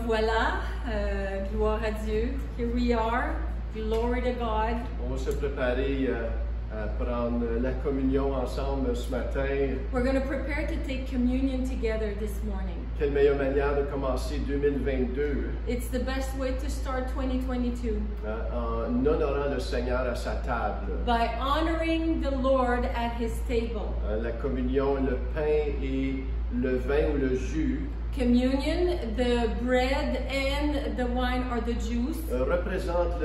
voilà, gloire à Dieu. Here we are, glory to God. On va se préparer à prendre la communion ensemble ce matin. We're going to prepare to take communion together this morning. Quelle meilleure manière de commencer 2022 It's the best way to start 2022 en honorant le Seigneur à sa table. by honoring the Lord at His table. La communion, le pain et le vin ou le jus Communion, the bread and the wine or the juice, représente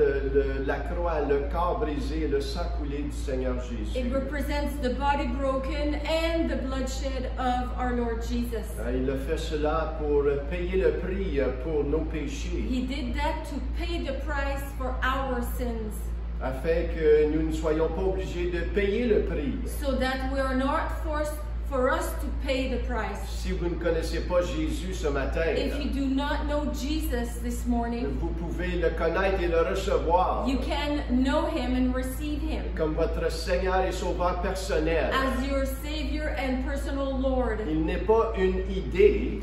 la croix, le corps brisé et le sang coulé du Seigneur Jésus. it represents the body broken and the bloodshed of our Lord Jesus. Il a fait cela pour payer le prix pour nos péchés, He did that to pay the price for our sins, afin que nous ne soyons pas obligés de payer le prix. so that we are not forced for us to pay the price. Si vous ne connaissez pas Jésus ce matin, If you do not know Jesus this morning, vous pouvez le connaître et le recevoir you can know Him and receive Him comme votre Seigneur et Sauveur personnel. as your Savior and personal Lord. Il n'est pas une idée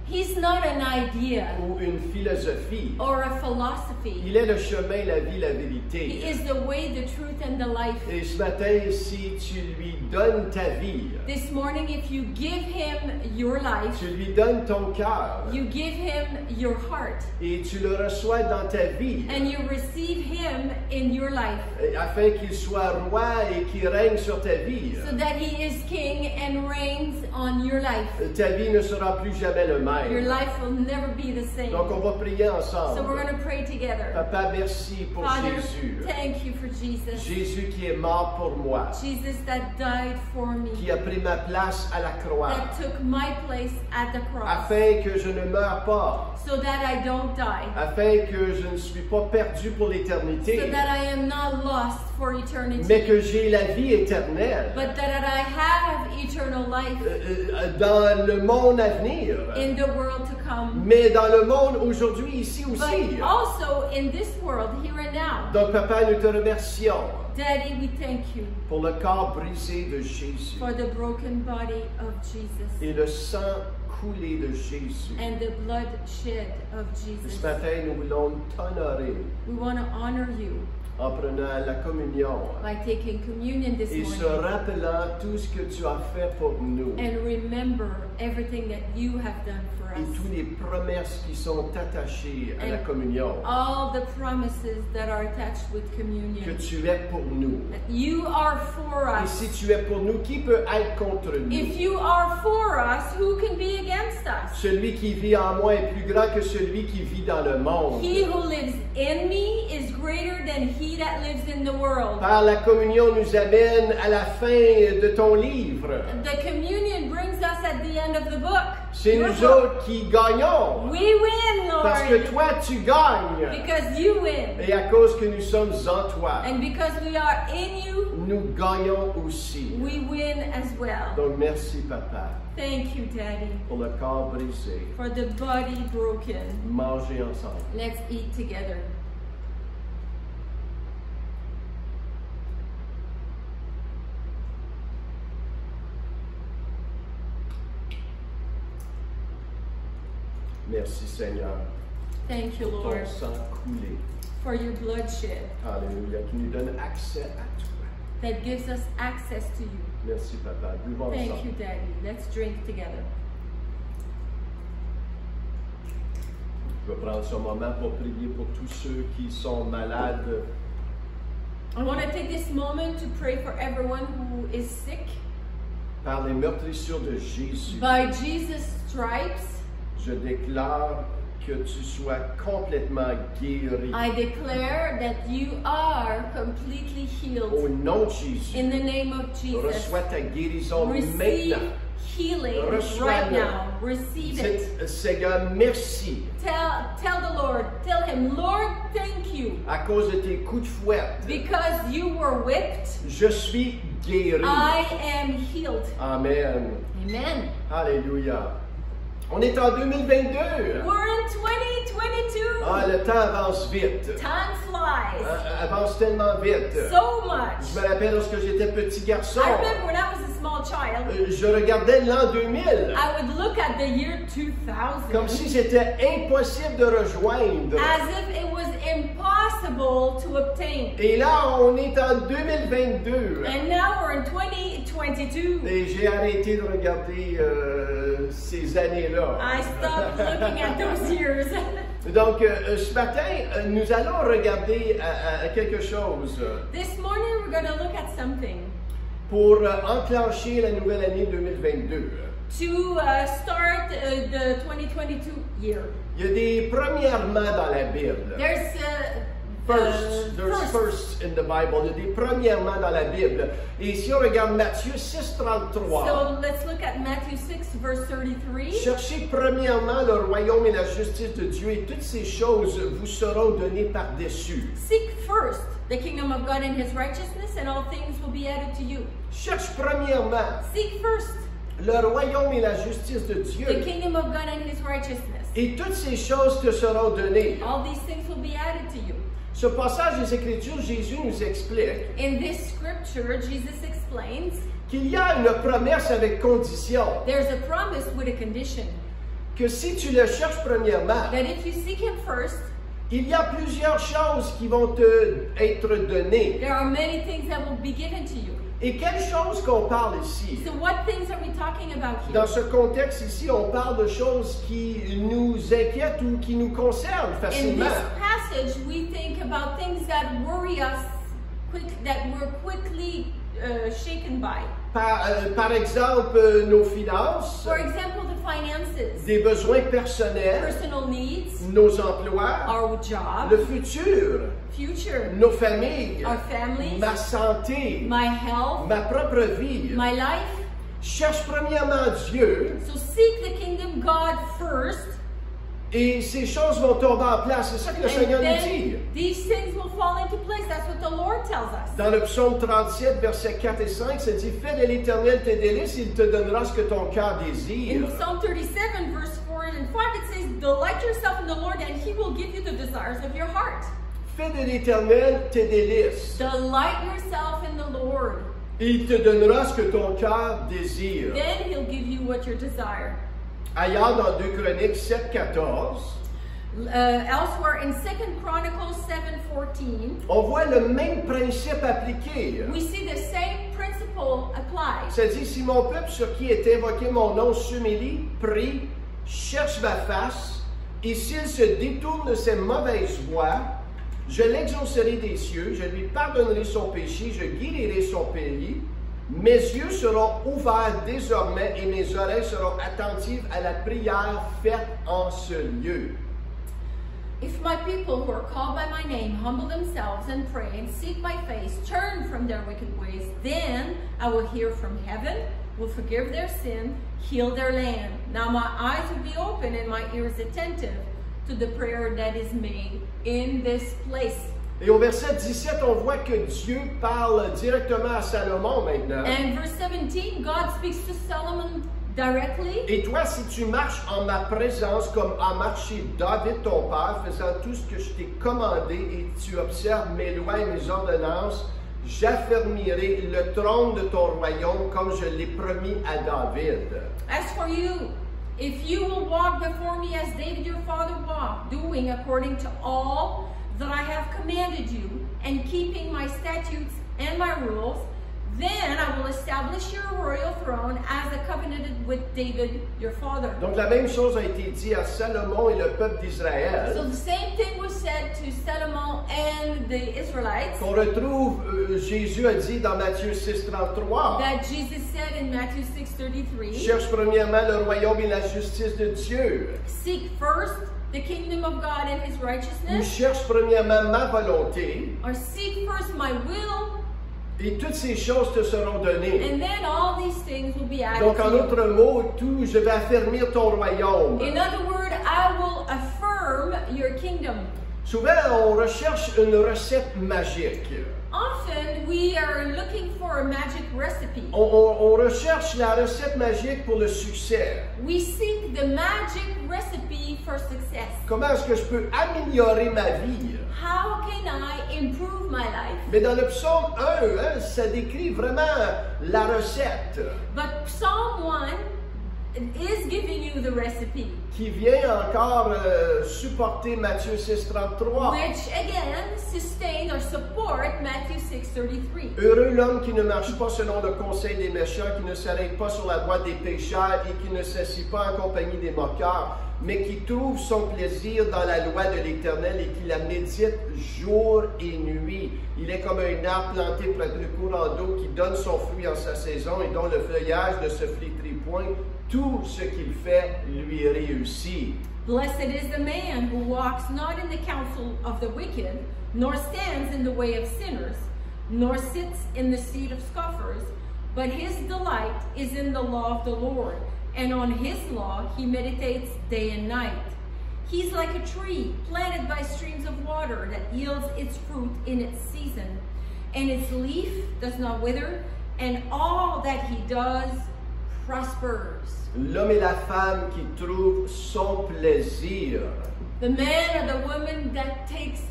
He's not an idea ou une philosophie. or a philosophy. Il est le chemin, la vie, la He vérité. is the way, the truth, and the life. Et ce matin, si tu lui donnes ta vie, This morning, if you give Him your life, tu lui donnes ton cœur you give Him your heart, et tu le reçois dans ta vie, and you receive Him in your life, afin qu'il soit roi et qu'il règne sur ta vie, so that He is King and reigns on your life. ta vie ne sera plus jamais le même. Your life will never be the same. Donc on va prier So we're ensemble. going to pray together. Papa, merci pour Father, Jésus. thank you for Jesus. Jésus qui est mort pour moi, Jesus that died for me, qui a pris ma place à la croix, that took my place at the cross, afin que je ne meure pas, so that I don't die, afin que je ne suis pas perdu pour so l'éternité, that I am not lost for eternity, mais que j'ai la vie éternelle but that I have eternal life dans le monde à venir, in the world to come, mais dans le monde aujourd'hui, ici aussi. but also in this world, here and now. Donc Papa, nous te remercions Daddy, we thank you pour le corps brisé de Jésus for the broken body of Jesus et le sang coulé de Jésus. and the blood shed of Ce Jesus. matin, nous voulons t'honorer We want to honor you en prenant la communion by taking communion this et se morning rappelant tout ce que tu as fait pour nous and remember everything that you have done for et us. toutes les promesses qui sont attachées à la And communion, all the promises that are attached with que communion. tu es pour nous. That you are for Et us. si tu es pour nous, qui peut être contre nous? If you are for us, who can be against us? Celui qui vit en moi est plus grand que celui qui vit dans le monde. He who lives in me is greater than he that lives in the world. Par la communion nous amène à la fin de ton livre. The communion brings us at the end of the book. C'est Your nous book. autres qui gagnons. We win, Parce que Lord, toi, tu gagnes. because you win. Et à cause que nous sommes en toi, And because we are in you, nous gagnons aussi. we win as well. Donc merci Papa Thank you, Daddy, pour le corps brisé. for the body broken. Manger ensemble. Let's eat together. Merci Seigneur Thank you, pour ton Lord, sang coulé. for your bloodshed Alléluia, qui nous donne accès à toi. that gives us access to you. Merci Papa. Buvons Thank you, ensemble. Daddy. Let's drink together. Je vais prendre ce moment pour prier pour tous ceux qui sont malades. I want to take this moment to pray for everyone who is sick. Par les meurtrissures de Jésus, By Jesus' stripes, je déclare que tu sois complètement guéri. I declare that you are completely Au healed. nom de Jésus, In the name of Jesus, reçois ta guérison receive maintenant. healing Reçois-le. right now. Receive it. Dites, Seigneur, merci Tell the Lord, tell him, Lord, thank you. à cause de tes coups de fouette. Because you were whipped, Je suis guéri. I am healed. Amen. Amen. Alléluia. On est en 2022. We're in 2022. Ah, le temps avance vite. Time flies Avance tellement vite. so much. Je me rappelle lorsque j'étais petit garçon. I remember when I was a small child, je regardais l'an 2000 I would look at the year 2000 comme si c'était impossible de rejoindre. as if it was impossible to obtain. Et là, on est en 2022. And now we're in 2022. Et j'ai arrêté de regarder ces années-là. I stopped looking at those years. Donc, ce matin, nous allons regarder à quelque chose This morning we're going to look at something pour enclencher la nouvelle année 2022. to start the 2022 year. Il y a des premièrement dans la Bible. There's There's first in the Bible. Il y a des premièrement dans la Bible. Et si on regarde Matthieu 6, 33, So let's look at Matthew 6 verse 33. cherchez premièrement le royaume et la justice de Dieu et toutes ces choses vous seront données par-dessus. Seek first the kingdom of God and his righteousness, and all things will be added to you. Cherche premièrement Seek first le royaume et la justice de Dieu the kingdom of God and his righteousness. et toutes ces choses te seront données. All these things will be added to you. Ce passage des Écritures, Jésus nous explique In this scripture, Jesus explains qu'il y a une promesse avec condition, there's a promise with a condition. que si tu le cherches premièrement, That if you seek him first, il y a plusieurs choses qui vont te être données. there are many things that will be given to you. Et quelles choses qu'on parle ici? So what things are we talking about here? Dans ce contexte ici, on parle de choses qui nous inquiètent ou qui nous concernent In facilement. this passage, we think about things that worry us, that we're quickly shaken by. Par exemple, nos finances, For example, the finances, des besoins personnels, personal needs, nos emplois, our job, le futur, future, nos familles, our families, ma santé, my health, ma propre vie. my life. Cherche premièrement Dieu So seek the kingdom God first, et ces choses vont tomber en place. C'est ça que le Seigneur and nous dit. then these things will fall into place. That's what the Lord tells us. Dans le psaume 37, versets 4 et 5, ça dit « Fais de l'Éternel tes délices, il te donnera ce que ton cœur désire. In Psalm 37, verse 4 and 5, it says, delight yourself in the Lord, and he will give you the desires of your heart. » Fais de l'Éternel tes délices, Delight yourself in the Lord. et il te donnera ce que ton cœur désire. Then he'll give you what you desire. Ailleurs, dans 2 Chroniques 7, 14, Elsewhere in 2 Chronicles 7:14, on voit le même principe appliqué. we see the same principle applied. Ça dit « Si mon peuple sur qui est invoqué mon nom s'humilie, prie, cherche ma face, et s'il se détourne de ses mauvaises voies, je l'exaucerai des cieux, je lui pardonnerai son péché, je guérirai son pays. Mes yeux seront ouverts désormais et mes oreilles seront attentives à la prière faite en ce lieu. » If my people who are called by my name humble themselves and pray and seek my face, turn from their wicked ways, then I will hear from heaven, will forgive their sin, heal their land. Now my eyes will be open and my ears attentive to the prayer that is made in this place. Et au verset 17, on voit que Dieu parle directement à Salomon maintenant. And verse 17, God speaks to Solomon directly. Et toi, si tu marches en ma présence comme a marché David ton père, faisant tout ce que je t'ai commandé et tu observes mes lois et mes ordonnances, j'affermirai le trône de ton royaume comme je l'ai promis à David. As for you, if you will walk before me as David your father walked, doing according to all that I have commanded you, and keeping my statutes and my rules, then I will establish your royal throne as I covenanted with David your father. Donc la même chose a été dit à Salomon et le peuple So d'Israël. the same thing was said to Solomon and the Israelites Qu'on retrouve, Jésus a dit dans Matthieu 6, 33. that Jesus said in Matthew 6:33. Cherche premièrement le royaume et la justice de Dieu. Seek first the kingdom of God and his Ou righteousness, cherche premièrement ma volonté. or seek first my will, Et toutes ces choses te seront données. and then all these things will be added Donc, en to you. d'autres mots, tout, je vais affermir ton royaume. In other words, I will affirm your kingdom. Souvent, on recherche une recette magique. Often we are looking for a magic recipe. On recherche la recette magique pour le succès. We seek the magic recipe for success. Comment est-ce que je peux améliorer ma vie? How can I improve my life? Mais dans le psaume 1, hein, ça décrit vraiment la recette But Psalm 1 is giving you the recipe, qui vient encore supporter Matthieu 6,33. which again sustain or support Matthew 6:33. Heureux l'homme qui ne marche pas selon le conseil des méchants, qui ne s'arrête pas sur la voie des pécheurs et qui ne s'assied pas en compagnie des moqueurs, mais qui trouve son plaisir dans la loi de l'Éternel et qui la médite jour et nuit. Il est comme un arbre planté près de courant d'eau qui donne son fruit en sa saison et dont le feuillage ne se flétrit point. Tout ce qu'il fait lui réussit. Blessed is the man who walks not in the counsel of the wicked, nor stands in the way of sinners, nor sits in the seat of scoffers, but his delight is in the law of the Lord, and on his law he meditates day and night. He's like a tree planted by streams of water that yields its fruit in its season, and its leaf does not wither, and all that he does prospers. L'homme et la femme qui trouvent son plaisir The man or the woman that takes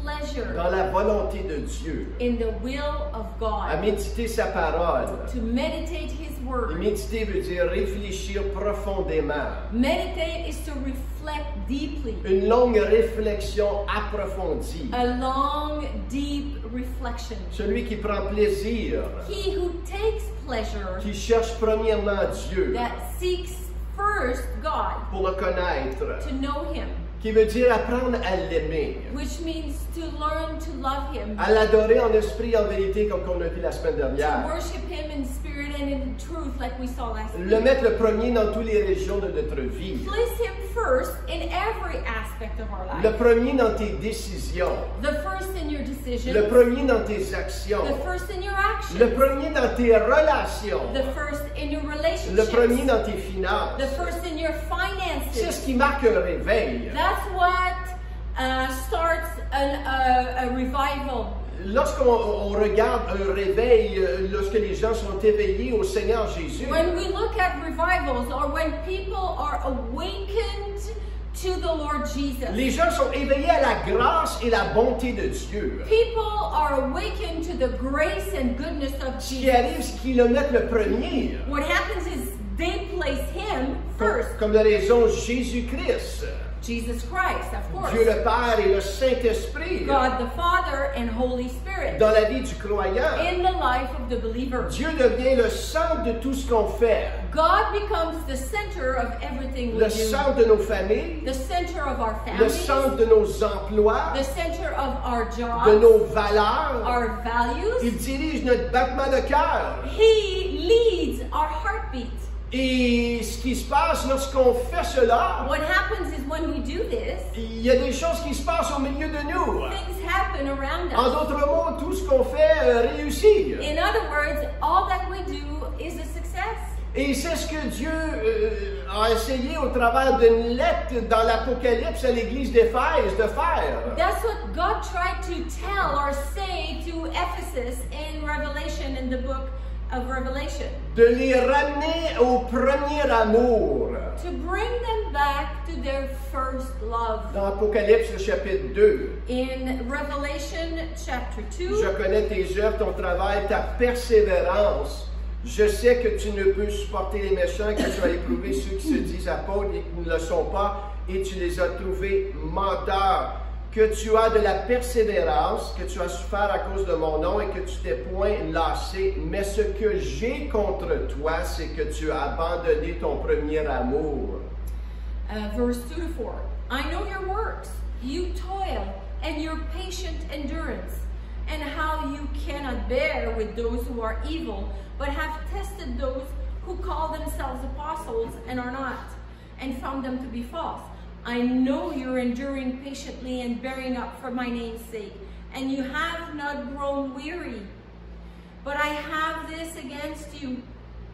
pleasure dans la volonté de Dieu, in the will of à God, méditer sa parole. to meditate his Et word. méditer veut dire réfléchir profondément. Meditate is to reflect deeply. Une longue réflexion approfondie. A long, deep reflection. Celui qui prend plaisir, He who takes pleasure, qui cherche premièrement Dieu that seeks first God, pour le connaître, to know him, qui veut dire apprendre à l'aimer, which means to learn to love him, à l'adorer en esprit et en vérité comme on a vu la semaine to dernière. worship him in spirit and in truth like we saw last Le week. mettre le premier dans toutes les régions de notre vie. Place him first in every aspect of our Le life. premier dans tes décisions. The first in your decision, Le premier dans tes actions. the first in your actions, Le premier dans tes relations. the first in your Le relationships, premier dans tes finances. the first in your C'est finances. ce qui marque un réveil. That's what starts a revival. Lorsqu'on regarde un réveil, lorsque les gens sont éveillés au Seigneur Jésus, When we look at revivals or when people are awakened to the Lord Jesus, les gens sont éveillés à la grâce et la bonté de Dieu. people are awakened to the grace and goodness of Ce qui Jesus. arrive, c'est qu'ils le mettent le premier. What happens is they place him first. Comme de raison Jésus-Christ, Jesus Christ, of course. Dieu le Père et le Saint-Esprit God the Father and Holy Spirit dans la vie du croyant. in the life of the believer. Dieu devient le centre de tout ce qu'on fait, God becomes the center of everything we le do. centre de nos familles, The center of our le families, centre de nos emplois, the center of our de jobs, nos valeurs. our values. Il dirige notre battement de cœur. He leads our heartbeat. Et ce qui se passe lorsqu'on fait cela, What happens is when we do this, il y a des choses qui se passent au milieu de nous. things happen around En us. d'autres mots, tout ce qu'on fait réussit. In other words, all that we do is a success. Et c'est ce que Dieu a essayé au travers d'une lettre dans l'Apocalypse à l'église d'Éphèse de faire. That's what God tried to tell or say to Ephesus in Revelation, in the book of Revelation. De les ramener au premier amour. To bring them back to their first love. Dans Apocalypse chapitre 2, In Revelation chapter 2, je connais tes œuvres, ton travail, ta persévérance. Je sais que tu ne peux supporter les méchants, que tu as éprouvé ceux qui se disent apôtres et qui ne le sont pas, et tu les as trouvés menteurs. Que tu as de la persévérance, que tu as souffert à cause de mon nom et que tu t'es point lassé. Mais ce que j'ai contre toi, c'est que tu as abandonné ton premier amour. verse 2 to 4. I know your works, you toil, and your patient endurance, and how you cannot bear with those who are evil, but have tested those who call themselves apostles and are not, and found them to be false. I know you're enduring patiently and bearing up for my name's sake, and you have not grown weary. But I have this against you,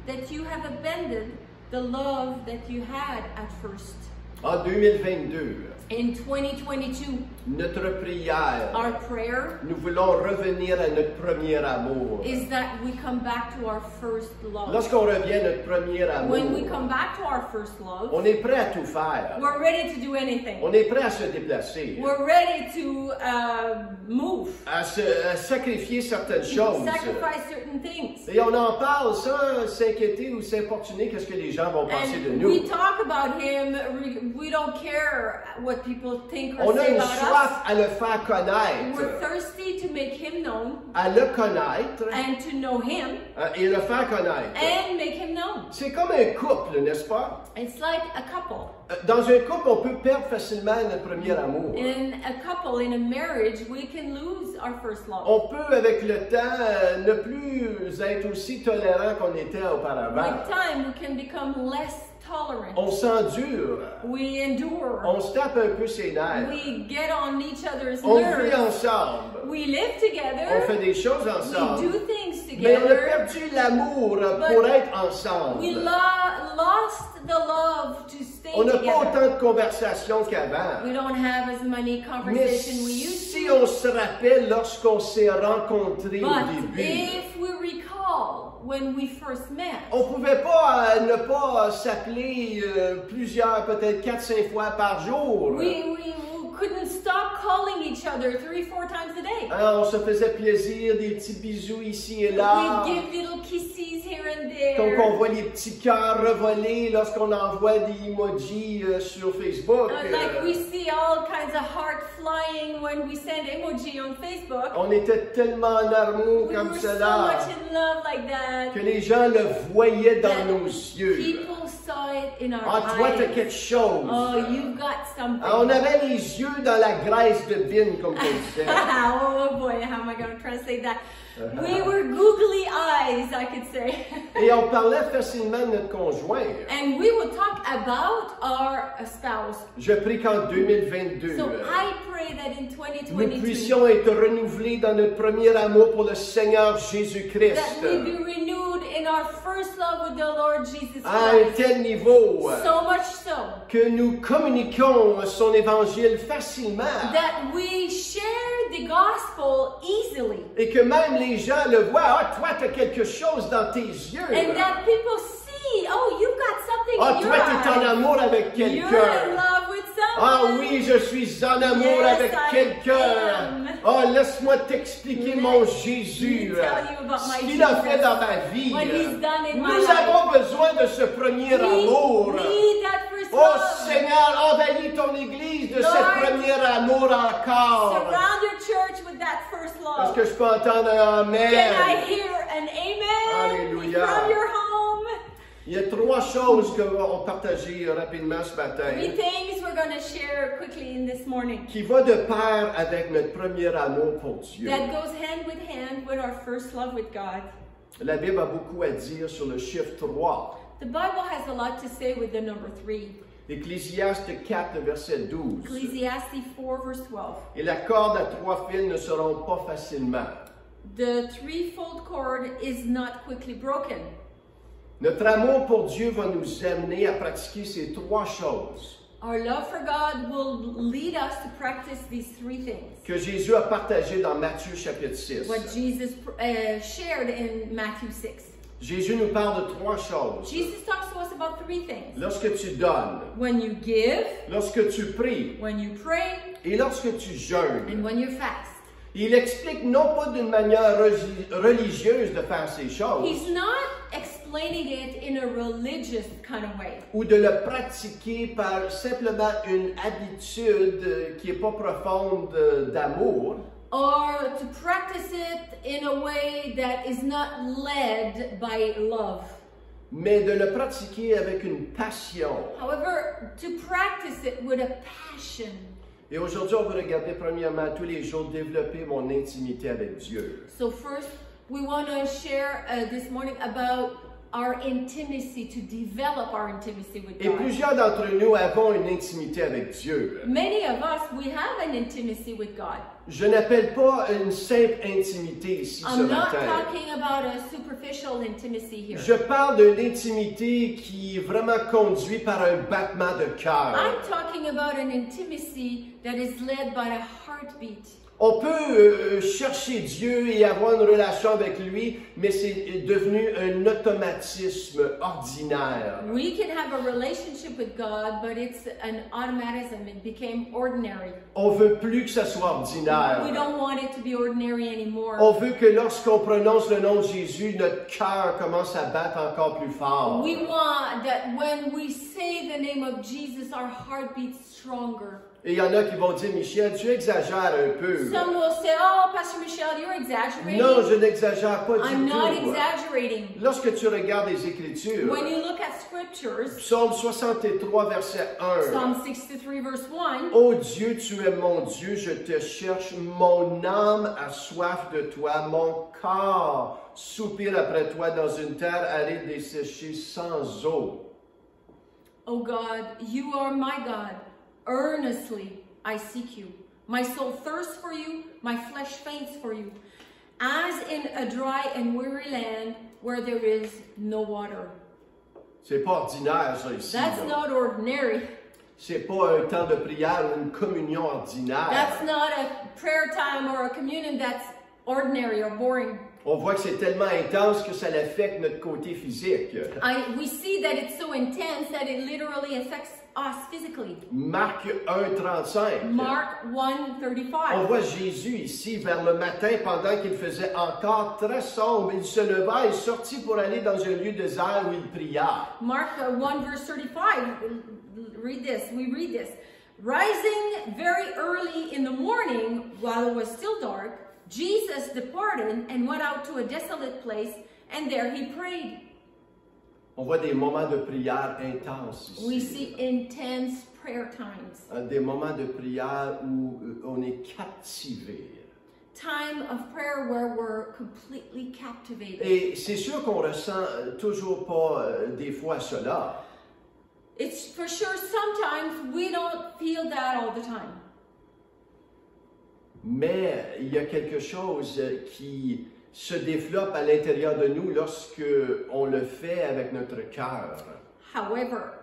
that you have abandoned the love that you had at first. En 2022, In 2022, notre prière, our prayer nous voulons revenir à notre premier amour. is that we come back to our first love. Lorsqu'on revient à notre premier When we amour, come back to our first love, on est prêt à tout faire. we're ready to do anything. On est prêt à se déplacer, We're ready to move, à sacrifier certaines choses. sacrifice certain things. Et on en parle sans s'inquiéter ou s'importuner qu'est-ce que les gens vont penser de And nous. we talk about him. We don't care what people think or On a say une about soif us. à le faire We're connaître, thirsty to make him known à le connaître and to know him et le faire connaître. and make him known. C'est comme un couple, n'est-ce pas? It's like a couple. Dans un couple, on peut perdre facilement notre premier amour. In a couple, in a marriage, we can lose our first love. On peut, avec le temps, ne plus être aussi tolérant qu'on était auparavant. With time, we can become less tolerant. On s'endure, We endure. on se tape un peu ses nerfs, We get on each other's on vit nerves. ensemble, We live on together. fait des choses We ensemble, do things mais on a together. perdu l'amour But pour être ensemble. We lost the love to stay On n'a pas together. autant de conversations qu'avant. We don't have as many Mais conversations we used si to. on se rappelle lorsqu'on s'est rencontrés au But début, if we recall when we first met, on pouvait pas ne pas s'appeler plusieurs, peut-être 4-5 fois par jour. we couldn't stop calling each other 3-4 times a day. Hein, on se faisait plaisir, des petits bisous ici et là. We give little kisses here and Donc on there. voit les petits cœurs revoler lorsqu'on envoie des emojis sur Facebook. Like we see all kinds of heart flying when we send emoji on Facebook. On était tellement en amour We comme were so cela much in love like that. que les gens le voyaient dans that nos yeux. People saw it in our Ah, toi, t'as eyes. quelque chose. Oh, you've got something. Ah, on avait les yeux dans la graisse de vigne, comme on disait. Oh boy, how am I going to translate that? We were googly eyes, I could say. Et on parlait facilement de notre conjoint. And we would talk about our spouse. Je prie qu'en 2022, So I pray that in nous 2022, puissions être renouvelés dans notre premier amour pour le Seigneur Jésus-Christ. that we be renewed in our first love with the Lord Jesus À un Christ. tel niveau So much so que nous communiquons son évangile facilement that we share the gospel easily. et que même les gens le voient. Ah, toi, tu as quelque chose dans tes yeux. And that people see, oh, you've got something Ah, in your toi, tu es en eyes. amour avec You're in quelqu'un. love with someone. Ah oui, je suis en amour Yes, avec I quelqu'un. am. Ah, laisse-moi t'expliquer Let mon me Jésus, tell you about my ce qu'il a Jesus. fait dans ma vie. What he's done in my Nous life. avons besoin de ce premier amour. We need that first Oh love. Seigneur, envahis ton Église de Lord, ce premier amour encore. Surround your church with that first Est-ce love. que je peux entendre un Can I amen? hear an amen Alléluia. from your home? Il y a trois choses qu'on partageait rapidement ce Three matin things we're going to share quickly in this morning. qui va de pair avec notre premier amour pour Dieu. That goes hand with our first love with God. La Bible a beaucoup à dire sur le chiffre 3. The Bible has a lot to say with the number 3. Ecclésiaste 4, verset 12. Ecclesiastes 4 verse 12. Et la corde à 3 fils ne seront pas facilement. The threefold cord is not quickly broken. Notre amour pour Dieu va nous amener à pratiquer ces trois choses Our love for God will lead us to practice these three things. que Jésus a partagées dans Matthieu chapitre 6. What Jesus shared in Matthew 6. Jésus nous parle de trois choses. Jesus talks to us about three things. Lorsque tu donnes, When you give, lorsque tu pries when you pray, et lorsque tu jeûnes. and when you fast. Il explique non pas d'une manière religieuse de faire ces choses He's not explaining it in a religious kind of way. ou de le pratiquer par simplement une habitude qui n'est pas profonde d'amour, Or to practice it in a way that is not led by love. mais de le pratiquer avec une passion. However, to practice it with a passion. Et aujourd'hui, on va regarder premièrement tous les jours développer mon intimité avec Dieu. So first, we want to share this morning about our intimacy, to develop our intimacy with Et God. plusieurs d'entre nous avons une intimité avec Dieu. Many of us, we have an intimacy with God. Je n'appelle pas une simple intimité ici ce I'm not matin. talking about a superficial intimacy here. Je parle d'une intimité qui est vraiment conduite par un battement de cœur. I'm talking about an intimacy that is led by a heartbeat. On peut chercher Dieu et avoir une relation avec lui, mais c'est devenu un automatisme ordinaire. We can have a relationship with God, but it's an automatism. It became ordinary. On veut plus que ça soit ordinaire. We don't want it to be ordinary anymore. On veut que lorsqu'on prononce le nom de Jésus, notre cœur commence à battre encore plus fort. We want that when we say the name of Jesus, our heart beats stronger. Et il y en a qui vont dire, Michel, tu exagères un peu. Some will say, oh, Pastor Michel, you're exaggerating. Non, je n'exagère pas I'm du not tout. exaggerating. Lorsque tu regardes les Écritures, When you look at scriptures, Psaume 63, verset 1. Psalm 63, verse 1, Ô Dieu, tu es mon Dieu, je te cherche, mon âme a soif de toi, mon corps soupire après toi dans une terre aride et séchée sans eau. O God, you are my God. Earnestly I seek you. My soul thirsts for you, my flesh faints for you, as in a dry and weary land where there is no water. C'est pas ordinaire, ça, ici. That's là. not ordinary. C'est pas un temps de prière ou une communion ordinaire. That's not a prayer time or a communion that's ordinary or boring. On voit que c'est tellement intense que ça affecte notre côté physique. We see that it's so intense that it literally affects us physically. Marc 1,35. Mark On 1:35. voit Jésus ici vers le matin pendant qu'il faisait encore très sombre. Il se leva et sortit pour aller dans un lieu désert où il pria. Mark 1 verse 35. Read this. We read this. Rising very early in the morning, while it was still dark, Jesus departed and went out to a desolate place, and there he prayed. On voit des moments de prière intenses ici. We see intense prayer times. Des moments de prière où on est captivé. Time of prayer where we're completely captivated. Et c'est sûr qu'on ressent toujours pas des fois cela. It's for sure sometimes we don't feel that all the time. Mais il y a quelque chose qui se développe à l'intérieur de nous lorsque on le fait avec notre cœur. However,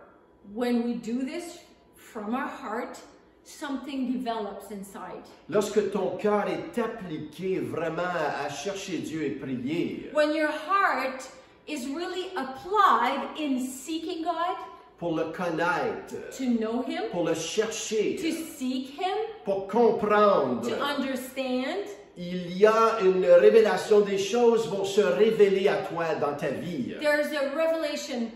when we do this from our heart, something develops inside. Lorsque ton cœur est appliqué vraiment à chercher Dieu et prier, When your heart is really applied in seeking God, pour le connaître, to know Him, pour le chercher, to seek Him, pour comprendre, to understand, il y a une révélation, des choses vont se révéler à toi dans ta vie. there's a revelation.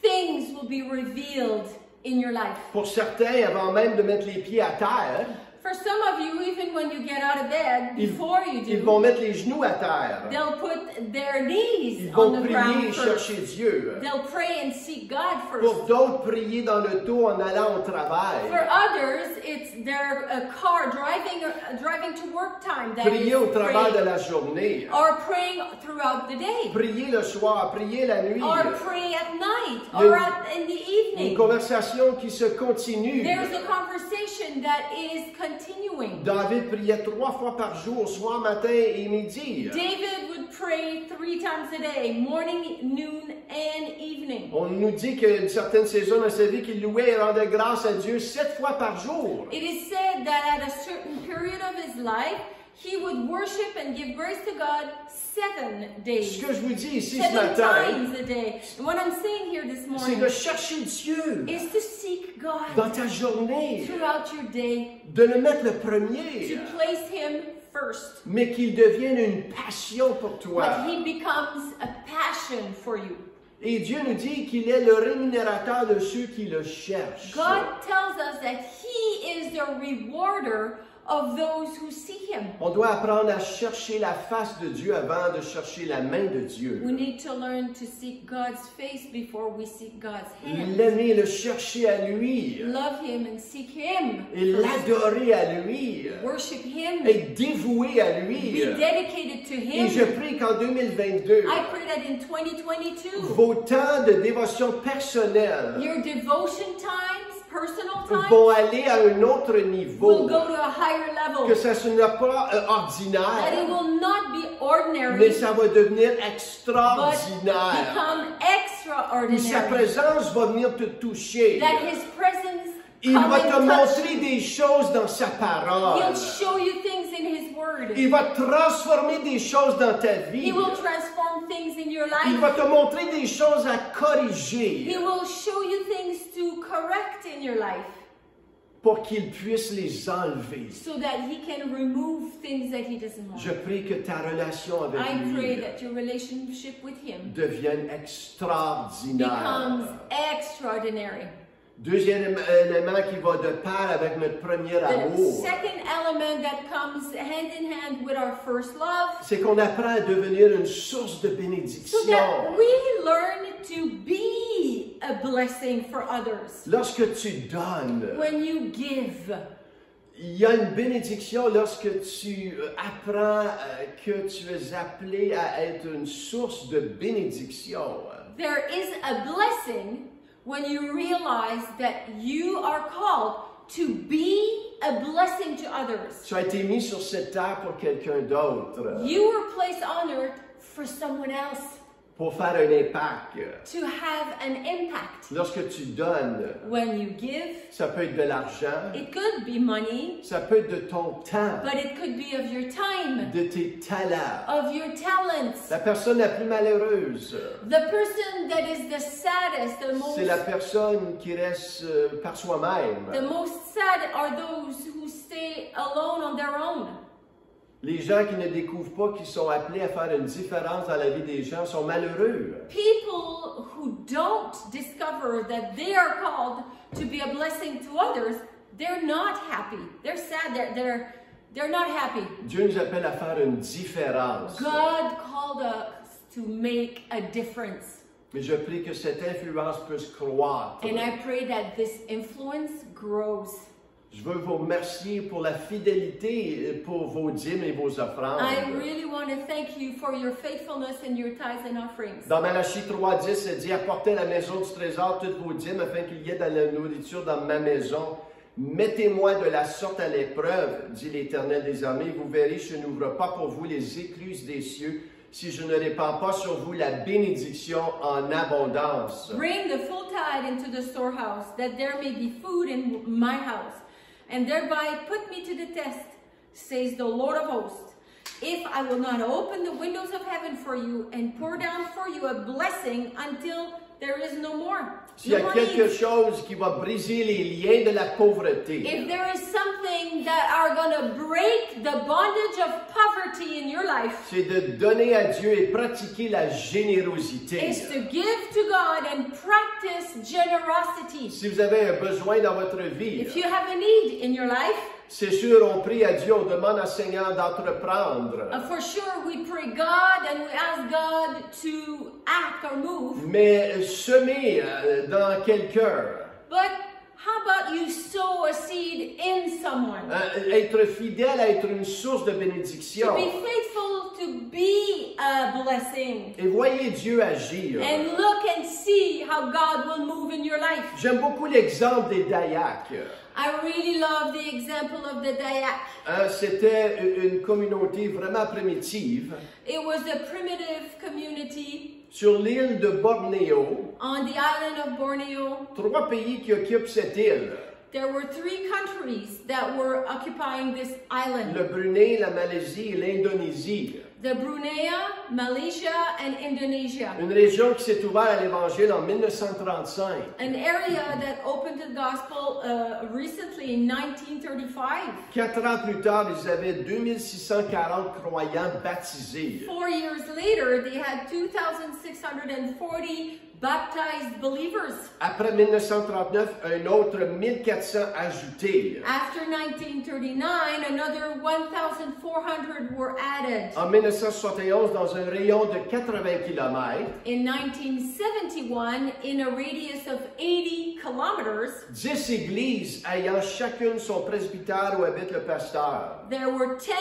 Things will be revealed in your life. Pour certains, avant même de mettre les pieds à terre, For some of you, even when you get out of bed, before you ils vont do, mettre les genoux à terre. they'll put their knees Ils on vont the prier et ground first. chercher Dieu. They'll pray and seek God Pour first. d'autres, prier dans le dos en allant au For travail. others, it's their car driving to work time that is Prier au travers de praying. la journée. Or praying throughout the day. Prier le soir, prier la nuit. Or pray at night. Il y a Or in the Une evening. conversation qui se continue. There's a conversation that is continuing. David priait 3 fois par jour, soir, matin et midi. David would pray 3 times a day, morning, noon, and evening. On nous dit qu'à une certaine saison dans sa vie, qu'il louait et rendait grâce à Dieu 7 fois par jour. It is said that at a certain period of his life, he would worship and give grace to God 7 Ce days. que je vous dis ici ce 7 matin, times a day. And what I'm saying here this c'est morning de chercher Dieu is to seek dans God ta journée, throughout your day, de le mettre le premier, to place him first. mais qu'il devienne une passion pour toi. But he becomes a passion for you. Et Dieu nous dit qu'il est le rémunérateur de ceux qui le cherchent. God tells us that he is the rewarder of those who see Him. On doit apprendre à chercher la face de Dieu avant de chercher la main de Dieu. We need to learn to seek God's face before we seek God's hand. L'aimer, le chercher à lui. Love Him and seek Him. Et l'adorer à lui. Worship Him. Et dévouer à lui. Be dedicated to Et je Him. prie qu'en 2022, I pray that in 2022, vos temps de dévotion personnelle your devotion times, personal times, vont aller à un autre will niveau. go to a higher level. Que ça ne soit pas That it ordinaire, will not be mais ordinary, ça va devenir but extraordinaire. become Où sa extraordinary. présence va venir te toucher. That His presence Il come va te and touch. montrer des choses dans sa parole. He'll show you things in His Word. Il va transformer des choses dans ta vie. He will transform things in your Il life. va te montrer des choses à corriger He will show you things to correct in your life pour qu'il puisse les enlever. so that He can remove things that He doesn't want. Je prie que ta relation avec I pray lui that your relationship with Him devienne extraordinaire. becomes extraordinary. Deuxième élément qui va de pair avec notre premier The amour, second element that comes hand in hand with our first love, c'est qu'on apprend à devenir une source de so bénédiction. that we learn to be a blessing for others. Lorsque tu donnes, When you give, il y a une bénédiction lorsque tu apprends que tu es appelé à être une source de bénédiction. there is a blessing when you realize that you are called to be a blessing to others. Tu as été mis sur cette terre pour quelqu'un d'autre, You were placed on earth for someone else, pour faire un impact. to have an impact. Lorsque tu donnes, When you give, ça peut être de l'argent, it could be money, ça peut être de ton temps, but it could be of your time, de tes talents. of your talents. La personne la plus malheureuse, The person that is the saddest, c'est la personne qui reste par the soi-même. most sad are those who stay alone on their own. Les gens qui ne découvrent pas qu'ils sont appelés à faire une différence dans la vie des gens sont malheureux. People who don't discover that they are called to be a blessing to others, they're not happy. They're sad. They're not happy. Dieu nous appelle à faire une différence. God called us to make a difference. Mais je prie que cette influence puisse croître. And I pray that this influence grows. Je veux vous remercier pour la fidélité pour vos dîmes et vos offrandes. I really want to thank you for your faithfulness and your tithes and offerings. Dans Malachie 3:10, ça dit « Apportez à la maison du trésor toutes vos dîmes afin qu'il y ait de la nourriture dans ma maison. Mettez-moi de la sorte à l'épreuve, dit l'Éternel des armées. Vous verrez, je n'ouvre pas pour vous les écluses des cieux si je ne répands pas sur vous la bénédiction en abondance. » Bring the full tithe into the storehouse, that there may be food in my house, and thereby put me to the test, says the Lord of hosts, if I will not open the windows of heaven for you and pour down for you a blessing until there is no more. S'il y No a more quelque needs. chose qui va briser les liens de la pauvreté, If there is something that are going to break the bondage of poverty in your life, c'est de donner à Dieu et pratiquer la générosité. is to give to God and practice generosity. Si vous avez un besoin dans votre vie, If you have a need in your life, c'est sûr, on prie à Dieu, on demande au Seigneur d'entreprendre. for sure we pray God and we ask God to act or move. Mais semer dans quelqu'un, But how about you sow a seed in someone? être fidèle à être une source de bénédiction. To be faithful, to be a blessing. Et voyez Dieu agir. And look and see how God will move in your life. J'aime beaucoup l'exemple des Dayaks. I really love the example of the Dayak. C'était une communauté vraiment primitive It was a primitive community sur l'île de Bornéo. on the island of Borneo. 3 pays qui occupent cette île. There were 3 countries that were occupying this island. Le Brunei, la Malaisie et l'Indonésie. The Brunei, Malaysia, and Indonesia. Une région qui s'est ouverte à l'Évangile en 1935. An area that opened to the gospel recently in 1935. 4 ans plus tard, ils avaient 2640 croyants baptisés. 4 years later, they had 2,640 baptized believers. Après 1939, un autre 1400 ajoutés. After 1939, another 1,400 were added. En 1971, dans un rayon de 80 km, In 1971, in a radius of 80 kilometers, 10 églises ayant chacune son presbytère où habite le pasteur. there were 10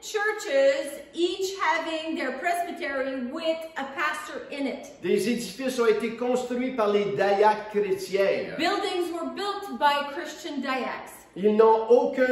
churches, each having their presbytery with a pastor in it. Des édifices ont été construits par les Dayaks chrétiens. Buildings were built by Christian Dayaks. Ils n'ont aucun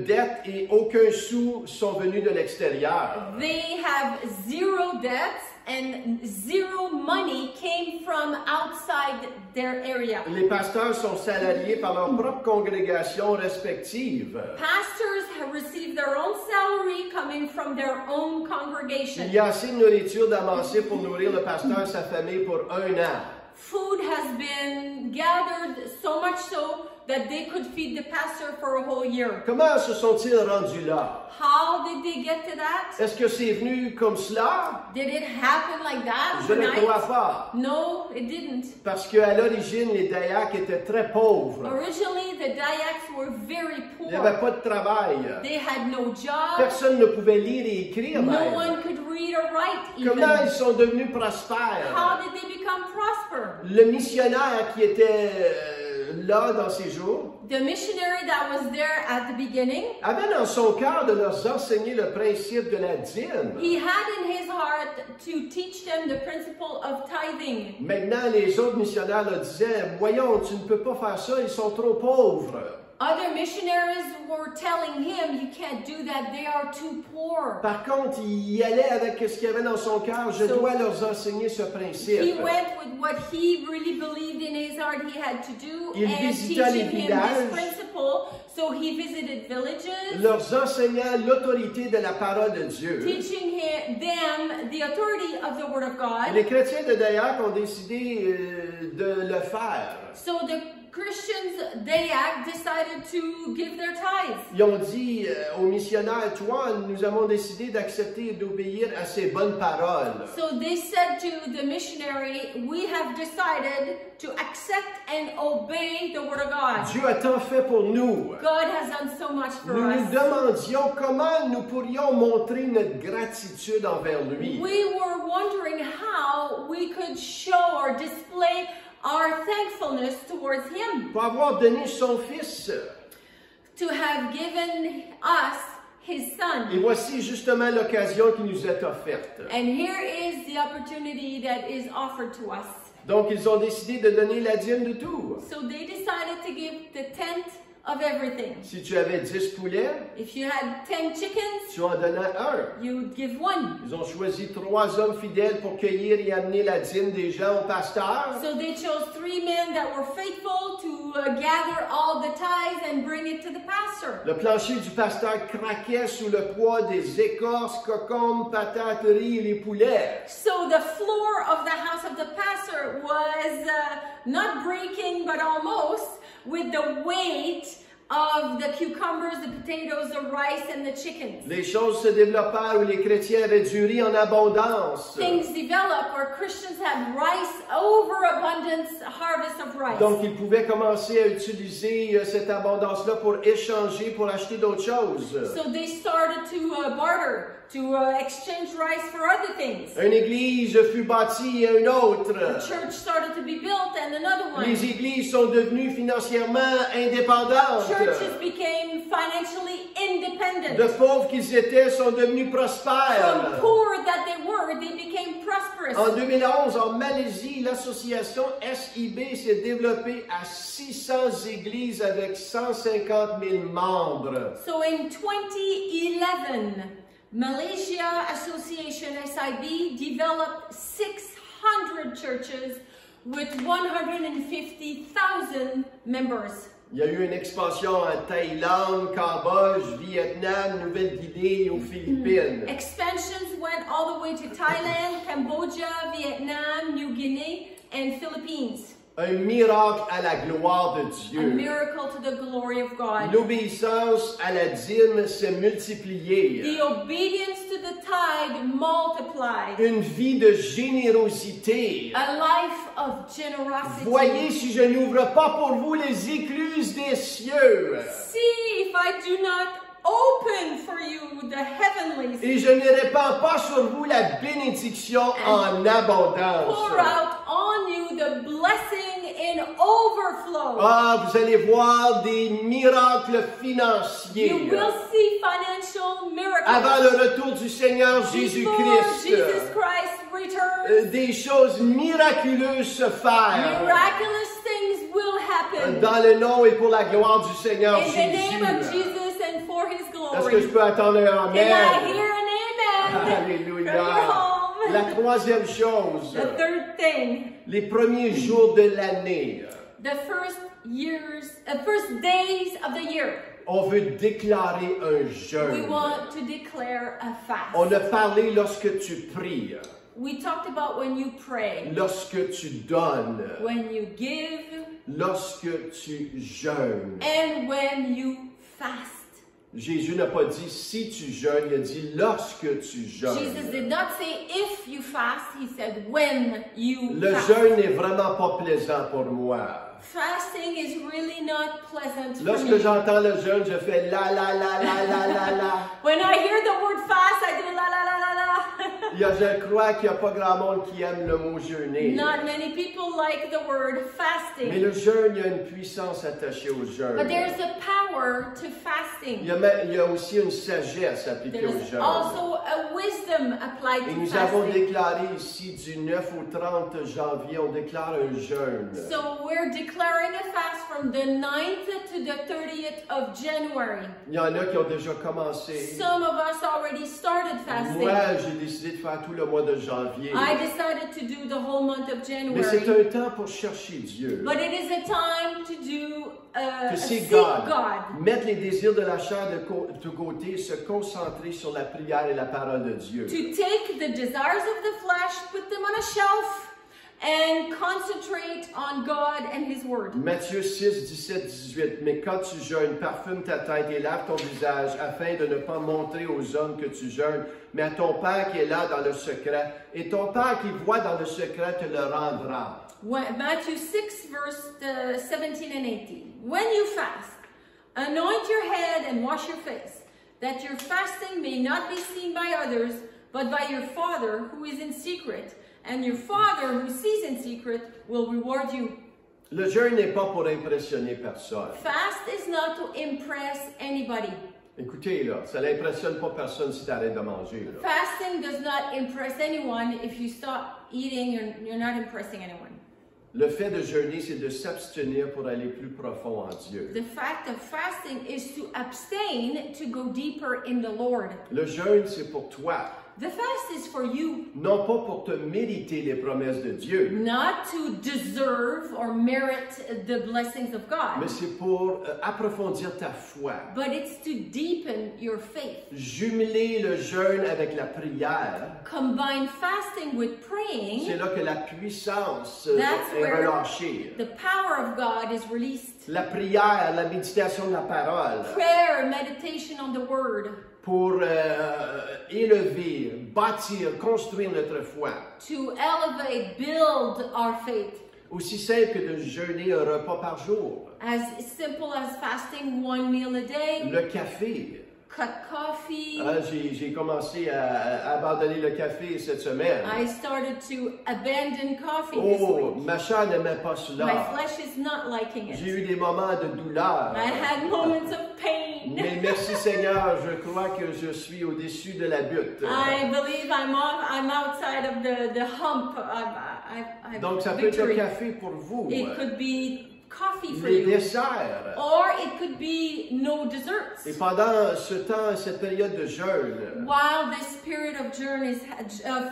dette et aucun sou sont venus de l'extérieur. They have zero debts and zero money came from outside their area. Les pasteurs sont salariés par leurs propres congrégations respectives. Pastors have received their own salary coming from their own congregation. Il y a assez de nourriture d'amassée pour nourrir le pasteur et sa famille pour un an. Food has been gathered so much so that they could feed the pastor for a whole year. Comment se sont-ils rendus là? How did they get to that? Est-ce que c'est venu comme cela? Did it happen like that Je ne crois overnight? pas. No, it didn't. Parce qu'à l'origine, les Dayaks étaient très pauvres. Originally, the Dayaks were very Il n'y avait poor. pas de travail. They had no job. Personne ne pouvait lire et écrire No même. one could read or write even. Comment ils sont devenus prospères? How did they become prosper? Le missionnaire qui était là dans ces jours The missionary that was there at the beginning, avait dans son cœur de leur enseigner le principe de la dîme. he had in his heart to teach them the principle of tithing. Maintenant, les autres missionnaires leur disaient, voyons, tu ne peux pas faire ça, ils sont trop pauvres. Other missionaries were telling him, you can't do that, they are too poor. Par contre, il y allait avec ce qu'il y avait dans son cœur, je dois leur enseigner ce principe. He went with what he really believed in his heart he had to do Il and visita les teaching him villages. this principle. So he visited villages, Leur enseignant l'autorité de la parole de Dieu. teaching them the authority of the Word of God. Les chrétiens de Dayak ont décidé de le faire. So the Christians, Dayak, decided to give their tithes. Ils ont dit aux missionnaires, toi, nous avons décidé d'accepter et d'obéir à ces bonnes paroles. So they said to the missionary, we have decided to accept and obey the Word of God. Dieu a tant fait pour nous. God has done so much for Nous nous us. demandions comment nous pourrions montrer notre gratitude envers lui. We were wondering how we could show or display our thankfulness towards Him, Pour avoir donné son Fils. to have given us His Son. Et voici justement l'occasion qui nous est offerte. And here is the opportunity that is offered to us. Donc, ils ont décidé de donner la dîme de tout. So they decided to give the tenth of everything. Si tu avais 10 poulets, If you had 10 chickens, tu en donnais un. you would give one. Ils ont choisi 3 hommes fidèles pour cueillir et amener la dîme des gens au pasteur. So they chose 3 men that were faithful to gather all the tithes and bring it to the pastor. Le plancher du pasteur craquait sous le poids des écorces, cocombes, patates, riz et les poulets. So the floor of the house of the pastor was not breaking, but almost, with the weight of the cucumbers, the potatoes, the rice, and the chickens. Les choses se développèrent où les chrétiens avaient du riz en abondance. Things developed where Christians had rice, overabundance harvest of rice. Donc, ils pouvaient commencer à utiliser cette abondance-là pour échanger, pour acheter d'autres choses. So they started to barter, to exchange rice for other things. Une église fut bâtie et une autre. A church started to be built and another one. Les églises sont devenues financièrement indépendantes. Churches became financially independent. De pauvres qu'ils étaient sont devenus From prospères. poor that they became prosperous. En 2011, en Malaisie, l'association SIB s'est développée à 600 églises avec 150 000 membres. So in 2011, Malaysia Association SIB developed 600 churches with 150,000 members. Il y a eu une expansion en Thaïlande, Cambodge, Vietnam, Nouvelle-Guinée et aux Philippines. Expansions went all the way to Thailand, Cambodia, Vietnam, New Guinea, and Philippines. Un miracle à la gloire de A Dieu. miracle to the glory of God. L'obéissance à la dîme s'est multipliée. The obedience to the tithe multiplied. Une vie de générosité. A life of generosity. Voyez si je n'ouvre pas pour vous les écluses des cieux. See if I do not open for you the heavenlies. Et je ne répands pas sur vous la bénédiction en abondance. Pour out on you the blessing in overflow. Ah, vous allez voir des miracles financiers. You will see financial miracles. Avant le retour du Seigneur Before Jésus-Christ. Jesus Christ returns. Des choses miraculeuses se faire. Miraculous things will happen. Dans le nom et pour la gloire du Seigneur In the name of Jésus. Jesus and for His Est-ce que glory. je peux attendre un Can I hear amen? an amen? Alléluia. From your home. La troisième chose, The third thing, les premiers jours de l'année, the first days of the year, on veut déclarer un we jeûne. want to declare a On fast. a parlé lorsque tu pries, We talked about when you pray, lorsque tu donnes, when you give, lorsque tu jeûnes. and when you fast. Jésus n'a pas dit si tu jeûnes, il a dit lorsque tu Jesus jeûnes. did not say if you fast, He said when you Le fast. jeûne n'est vraiment pas plaisant pour moi. Fasting is really not pleasant for Lorsque me. j'entends le jeûne, je fais la la la la la la la. When I hear the word fast, I do la la la la la. Je crois qu'il n'y a pas grand monde qui aime le mot jeûner. Not many people like the word Mais fasting. le jeûne, il y a une puissance attachée au jeûne. But there's a power to Il fasting. y a aussi une sagesse appliquée au There's jeûne. also a wisdom applied Et to nous avons fasting. déclaré ici du 9 au 30 janvier, on déclare un jeûne. So we're declaring a fast from the 9th to the 30th of January. Il y en a qui ont déjà commencé. Some of us already started fasting. Moi, j'ai décidé de faire tout le mois de janvier. I decided to do the whole month of Mais c'est January. un temps pour chercher Dieu. But it is a time to do To seek seek God. God. Mettre les désirs de la chair de côté, se concentrer sur la prière et la parole de Dieu. To take the desires of the flesh, put them on a shelf, and concentrate on God and His Word. Matthieu 6, 17, 18. Mais quand tu jeûnes, parfume ta tête et lave ton visage, afin de ne pas montrer aux hommes que tu jeûnes, mais à ton Père qui est là dans le secret. Et ton Père qui voit dans le secret te le rendra. Matthew 6, verse 17 and 18. When you fast, anoint your head and wash your face, that your fasting may not be seen by others, but by your Father who is in secret. And your Father who sees in secret will reward you. Le jeûne n'est pas pour impressionner personne. Fast is not to impress anybody. Écoutez, là, ça n'impressionne pas personne si tu arrêtes de manger. Là. Fasting does not impress anyone. If you stop eating, you're not impressing anyone. Le fait de jeûner, c'est de s'abstenir pour aller plus profond en Dieu. The fact of fasting is to abstain to go deeper in the Lord. Le jeûne, c'est pour toi. The fast is for you, Non pas pour te mériter les promesses de Dieu, not to deserve or merit the blessings of mais God, c'est pour approfondir ta foi. but it's to deepen your faith. Jumeler le jeûne avec la prière, Combine fasting with c'est praying, là que la puissance That's est where- relâchée. the power of God is released. La prière, la méditation de la parole, Prayer, meditation on the Word, pour élever, bâtir, construire notre foi. to elevate, build our faith. Aussi simple que de jeûner un repas par jour. As simple as fasting one meal a day, Le café. cut coffee. J'ai commencé à abandonner le café cette semaine. I started to abandon coffee this Oh, week. ma chair n'aimait pas My cela. flesh is not liking J'ai it. eu des moments de douleur. I had moments of pain. Mais merci Seigneur, je crois que je suis au-dessus de la butte. I believe I'm outside of the hump. Donc ça peut être le victory. café pour vous. It could be coffee for les you. desserts. Or it could be no desserts. Et pendant ce temps, cette période de jeûne, While this period of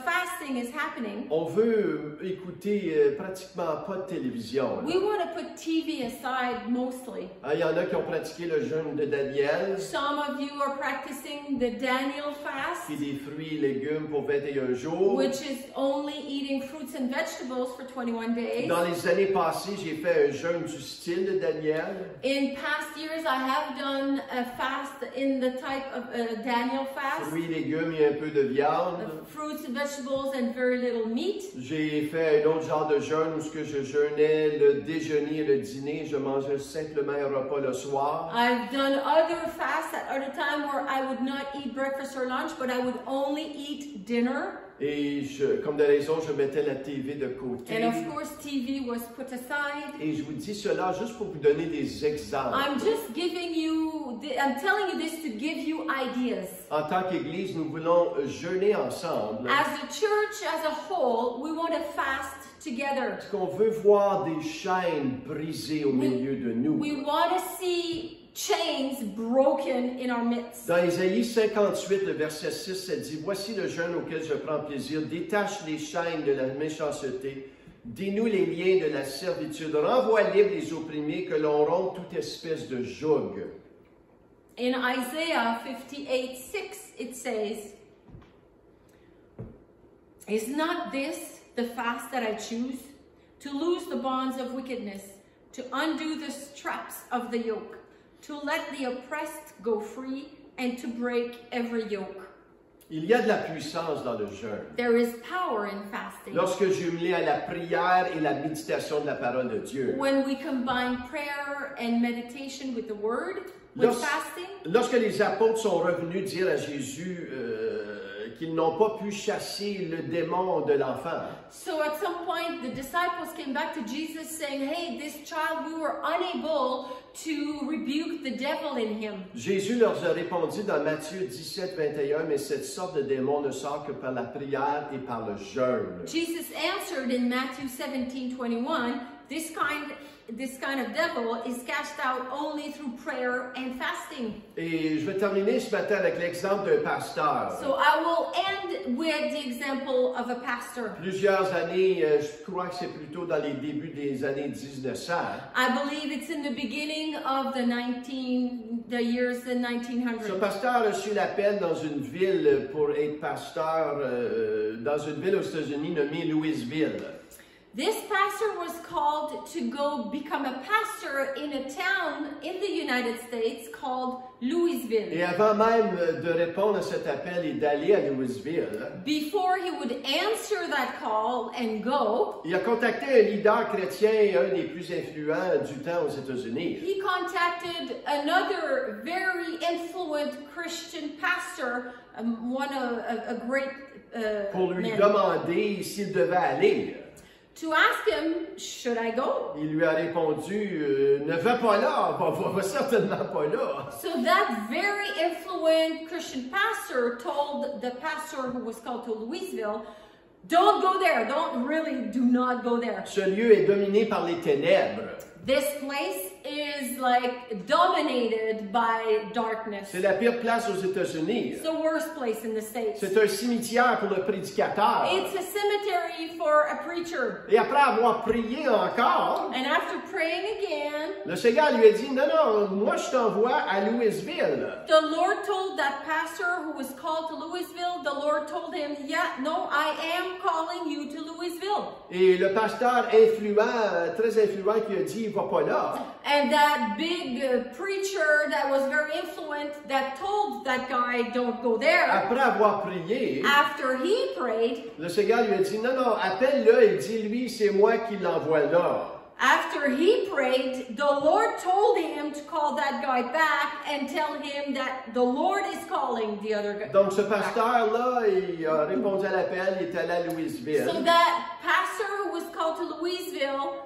fasting is happening, on veut écouter pratiquement pas de télévision. we want to put TV aside mostly. Il y en a qui ont pratiqué le jeûne de Daniel, Some of you are practicing the Daniel fast, puis des fruits et légumes pour 21 jours. which is only eating fruits and vegetables for 21 days. Dans les années passées, j'ai fait un jeûne du style de Daniel. In past years, I have done a fast in the type of Daniel fast, Fruits et légumes et un peu de viande. fruits and vegetables and very little meat. J'ai fait un autre genre de jeûne où ce que je jeûnais le déjeuner et le dîner. Je mangeais simplement un repas le soir. I've done other fasts at other time where I would not eat breakfast or lunch, but I would only eat dinner. Et comme de raison, je mettais la TV de côté. And of course, TV was put aside. Et je vous dis cela juste pour vous donner des exemples. I'm telling you this to give you ideas. En tant qu'Église, nous voulons jeûner ensemble. As a church, as a whole, we want to fast together. Parce qu'on veut voir des chaînes brisées au milieu de nous. We want to see chains broken in our midst. Dans Ésaïe 58, le verset 6, ça dit « Voici le jeûne auquel je prends plaisir. Détache les chaînes de la méchanceté. Dénoue les liens de la servitude. Renvoie libre les opprimés, que l'on rompe toute espèce de joug. » In Isaiah 58:6, it says, "Is not this the fast that I choose? To loose the bonds of wickedness, to undo the straps of the yoke, to let the oppressed go free, and to break every yoke." Il y a de la puissance dans le jeûne. There is power in fasting. Lorsque jumelé à la prière et la méditation de la parole de Dieu. When we combine prayer and meditation with the word, with fasting. Lorsque les apôtres sont revenus dire à Jésus qu'ils n'ont pas pu chasser le démon de l'enfant. So at some point, the disciples came back to Jesus saying, "Hey, this child, we were unable to rebuke the devil in him." Jésus leur a répondu dans Matthieu 17, 21, mais cette sorte de démon ne sort que par la prière et par le jeûne. Jesus answered in Matthew 17:21, this kind of devil is cast out only through prayer and fasting. Et je vais terminer ce matin avec l'exemple d'un pasteur. So I will end with the example of a pastor. Plusieurs années, je crois que c'est plutôt dans les débuts des années 1900. I believe it's in the beginning of the years the 1900s. Ce pasteur a reçu l'appel dans une ville pour être pasteur dans une ville aux États-Unis nommée Louisville. This pastor was called to go become a pastor in a town in the United States called Louisville. Et avant même de répondre à cet appel et d'aller à Louisville, before he would answer that call and go, il a contacté un leader chrétien et un des plus influents du temps aux États-Unis. He contacted another very influent Christian pastor, a great pour lui man, demander s'il devait aller. to ask him, should I go? Il lui a répondu, ne va pas là, va certainement pas là. So that very influent Christian pastor told the pastor who was called to Louisville, don't go there, do not go there. Ce lieu est dominé par les ténèbres. This place is like dominated by darkness. C'est la pire place aux États-Unis. It's the worst place in the States. C'est un cimetière pour le prédicateur. It's a cemetery for a preacher. Et après avoir prié encore, And after praying again, le Seigneur lui a dit, non, moi je t'envoie à Louisville. the Lord told that pastor who was called to Louisville, the Lord told him, I am calling you to Louisville. Et le pasteur influent, très influent, qui a dit, il va pas là. And that big preacher that was very influent that told that guy, don't go there. Après avoir prié, After he prayed, le Seigneur lui a dit, non, appelle-le et dis-lui, c'est moi qui l'envoie là. after he prayed, the Lord told him to call that guy back and tell him that the Lord is calling the other guy. Donc ce pasteur-là, il a répondu à l'appel, il est allé à Louisville. So that pastor who was called to Louisville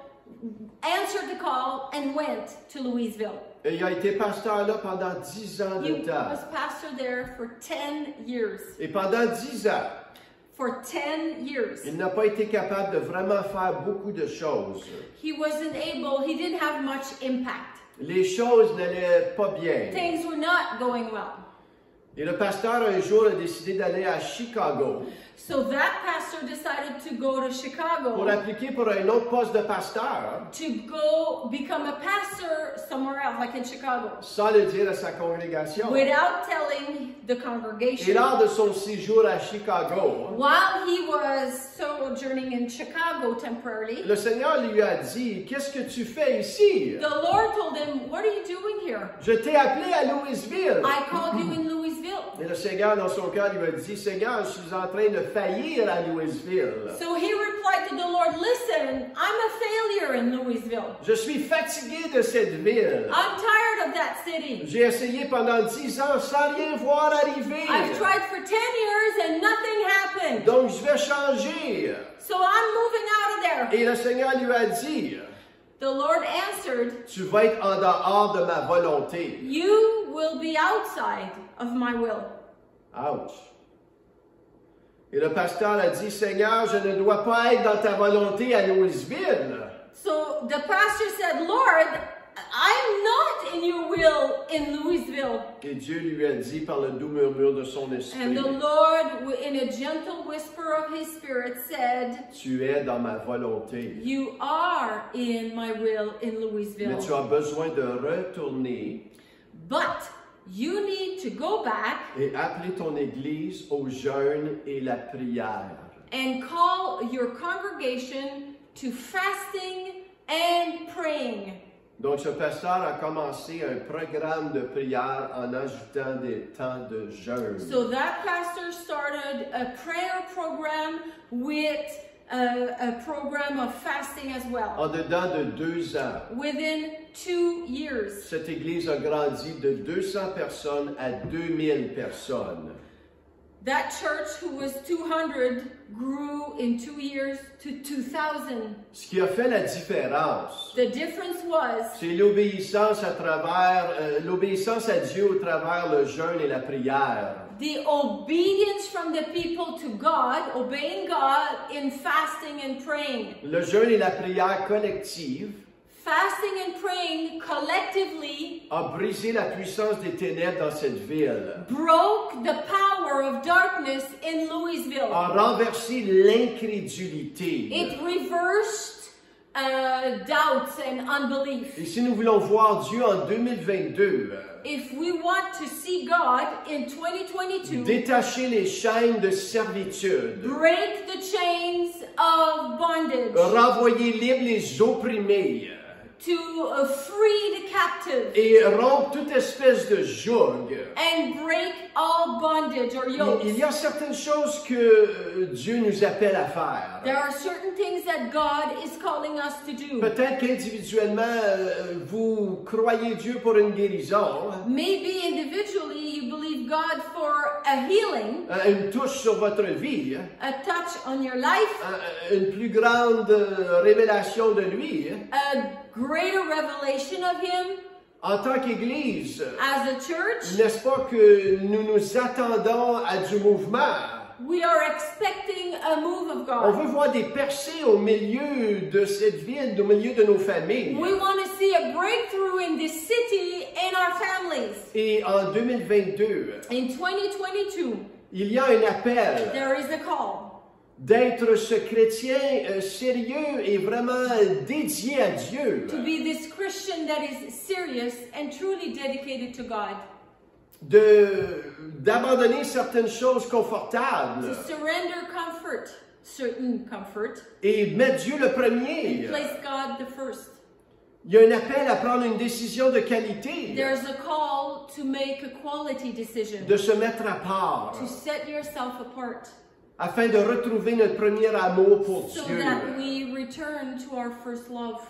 answered the call and went to Louisville. Et il a été pasteur là pendant 10 ans de He temps. was pastor there for 10 years. Et pendant 10 ans, for 10 years. Il n'a pas été capable de vraiment faire beaucoup de choses. He didn't have much impact. Les choses n'allaient pas bien. Things were not going well. Et le pasteur, un jour, a décidé d'aller à Chicago So that pastor decided to go to pour Chicago appliquer pour un autre poste de pasteur, to go become a pastor somewhere else, like in Chicago, sans le dire à sa congrégation. without telling the Et congregation. lors de son séjour à Chicago, While he was sojourning in Chicago temporarily, le Seigneur lui a dit, « Qu'est-ce que tu fais ici? the Lord told him, "What are you doing here? Je t'ai appelé à Louisville. » I called you in Louisville." Et le Seigneur, dans son cœur, lui a dit, « Seigneur, je suis en train de faillir à Louisville. So he replied to the Lord, "Listen, I'm a failure in Louisville. Je suis fatigué de cette ville. I'm tired of that city. J'ai essayé pendant 10 ans sans rien voir arriver. I've tried for 10 years and nothing happened. Donc, je vais changer. » So I'm moving out of there." Et le Seigneur lui a dit, The Lord answered, « Tu vas être en dehors de ma volonté. » "You will be outside of my will." Ouch. Et le pasteur a dit, « Seigneur, je ne dois pas être dans ta volonté à Louisville. » So the pastor said, "Lord, I'm not in your will in Louisville." Et Dieu lui a dit par le doux murmure de son esprit, And the Lord, in a gentle whisper of his spirit, said, « Tu es dans ma volonté. "You are in my will in Mais Louisville. tu as besoin de retourner But you need to go back et appeler ton Église au jeûne et la prière. and call your congregation to fasting and praying." Donc, ce pasteur a commencé un programme de prière en ajoutant des temps de jeûne. So that pastor started a prayer program with a program of fasting as well. En dedans de 2 ans, Within 2 years, cette Église a grandi de 200 personnes à 2000 personnes. that church, who was 200, grew in 2 years to 2,000. Ce qui a fait la différence, The difference was c'est l'obéissance l'obéissance à Dieu au travers le jeûne et la prière. the obedience from the people to God, obeying God in fasting and praying. Le jeûne et la prière collective Fasting and praying collectively a brisé la puissance des ténèbres dans cette ville, broke the power of darkness in Louisville. a renversé l'incrédulité. It reversed doubts and unbelief. Et si nous voulons voir Dieu en 2022, If we want to see God in 2022, détacher les chaînes de servitude, break the chains of bondage, renvoyer libres les opprimés to free the captive, et rompre toute espèce de joug. and break all bondage or yokes. Il y a certaines choses que Dieu nous appelle à faire. There are certain things that God is calling us to do. Peut-être qu'individuellement, vous croyez Dieu pour une guérison, Maybe individually you believe God for a healing, une touche sur votre vie, a touch on your life, une plus grande révélation de lui. a greater revelation of Him. En tant qu'Église, As a church, n'est-ce pas que nous nous attendons à du mouvement? we are expecting a move of On God. veut voir des percées au milieu de cette ville, au milieu de nos familles. We want to see a breakthrough in this city and our families. Et en 2022, In 2022, il y a un appel there is a call d'être ce chrétien sérieux et vraiment dédié à Dieu, to be this Christian that is serious and truly dedicated to God. d'abandonner certaines choses confortables To surrender certain comfort, et mettre Dieu le premier. and place God the first. Il y a un appel à prendre une décision de qualité, There's a call to make a quality decision, de se mettre à part, to set yourself apart, afin de retrouver notre premier amour pour so Dieu. that we return to our first love.